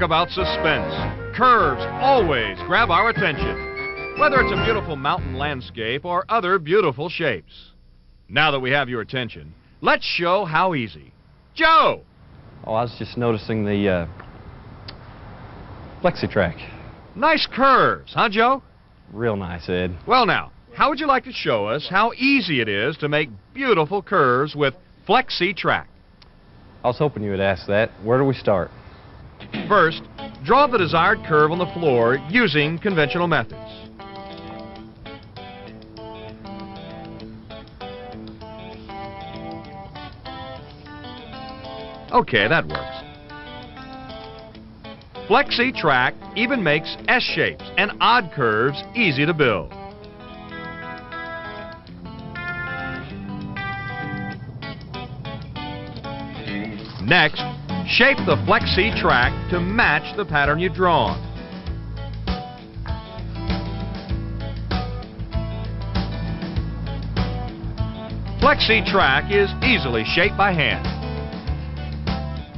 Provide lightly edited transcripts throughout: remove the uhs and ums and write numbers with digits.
about suspense. Curves always grab our attention, whether it's a beautiful mountain landscape or other beautiful shapes. Now that we have your attention, let's show how easy. Joe! Oh, I was just noticing the flexi-track. Nice curves, huh, Joe? Real nice, Ed. Well, now, how would you like to show us how easy it is to make beautiful curves with flexi-track? I was hoping you would ask that. Where do we start? First, draw the desired curve on the floor using conventional methods. Okay, that works. Flexi-track even makes S-shapes and odd curves easy to build. Next, shape the flexi-track to match the pattern you've drawn. Flexi-track is easily shaped by hand.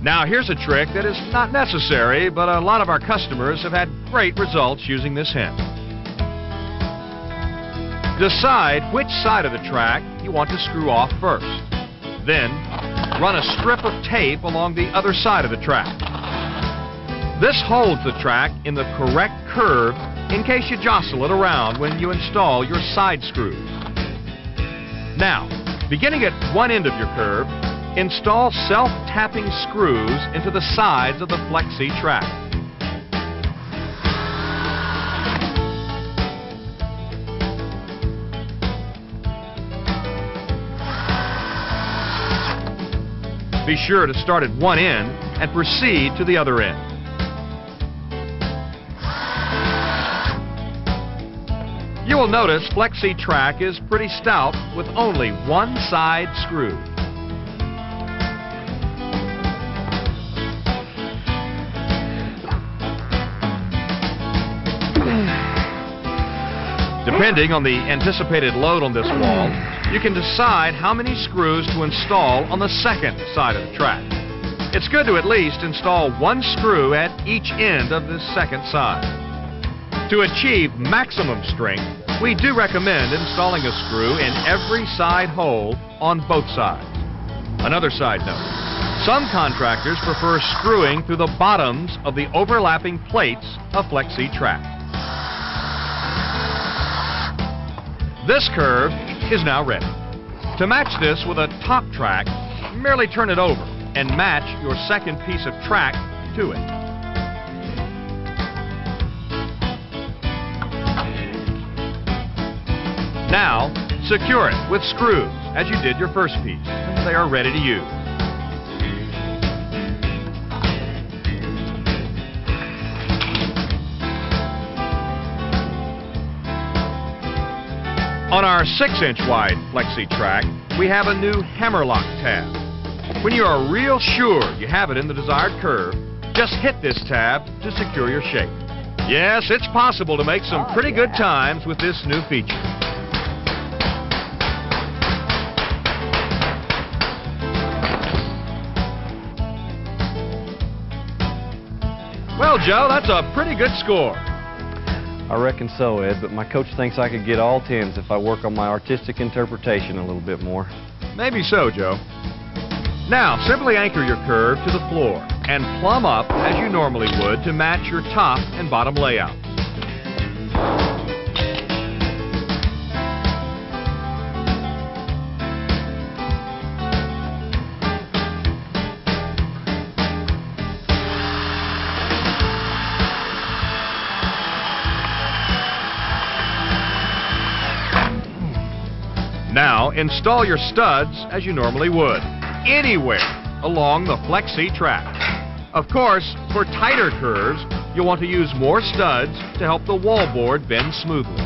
Now, here's a trick that is not necessary, but a lot of our customers have had great results using this hint. Decide which side of the track you want to screw off first. Then, run a strip of tape along the other side of the track. This holds the track in the correct curve in case you jostle it around when you install your side screws. Now, beginning at one end of your curve, install self-tapping screws into the sides of the flexi-track. Be sure to start at one end and proceed to the other end. You will notice flexi-track is pretty stout with only one side screw. Depending on the anticipated load on this wall, you can decide how many screws to install on the second side of the track. It's good to at least install one screw at each end of the second side. To achieve maximum strength, we do recommend installing a screw in every side hole on both sides. Another side note, some contractors prefer screwing through the bottoms of the overlapping plates of flexi-track. This curve is now ready. To match this with a top track, merely turn it over and match your second piece of track to it. Now, secure it with screws as you did your first piece, and they are ready to use. On our 6-inch wide flexi-track, we have a new hammerlock tab. When you are real sure you have it in the desired curve, just hit this tab to secure your shape. Yes, it's possible to make some pretty good times with this new feature. Well, Joe, that's a pretty good score. I reckon so, Ed, but my coach thinks I could get all 10s if I work on my artistic interpretation a little bit more. Maybe so, Joe. Now, simply anchor your curve to the floor and plumb up as you normally would to match your top and bottom layout. Now, install your studs as you normally would, anywhere along the flexi-track. Of course, for tighter curves, you'll want to use more studs to help the wallboard bend smoothly.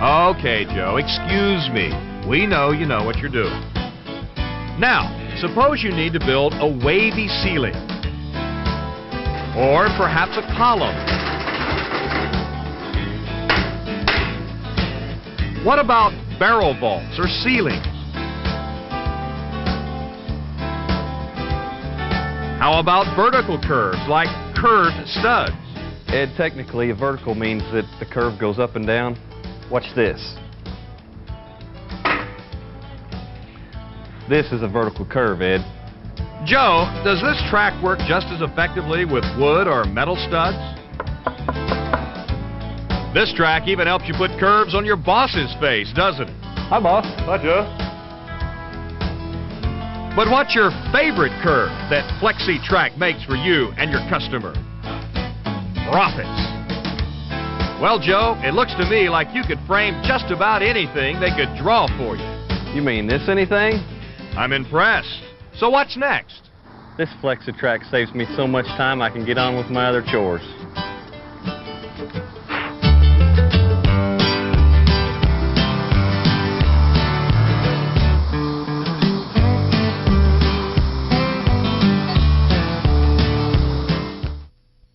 Okay, Joe, excuse me. We know you know what you're doing. Now, suppose you need to build a wavy ceiling, or perhaps a column. What about barrel vaults or ceilings? How How about vertical curves, like curved studs? Ed, technically, a vertical means that the curve goes up and down. Watch this. This is a vertical curve, Ed. Joe, does this track work just as effectively with wood or metal studs? This track even helps you put curves on your boss's face, doesn't it? Hi, boss. Hi, Joe. But what's your favorite curve that Flexi Track makes for you and your customer? Profits. Well, Joe, it looks to me like you could frame just about anything they could draw for you. You mean this anything? I'm impressed. So what's next? This Flexi-Track saves me so much time I can get on with my other chores.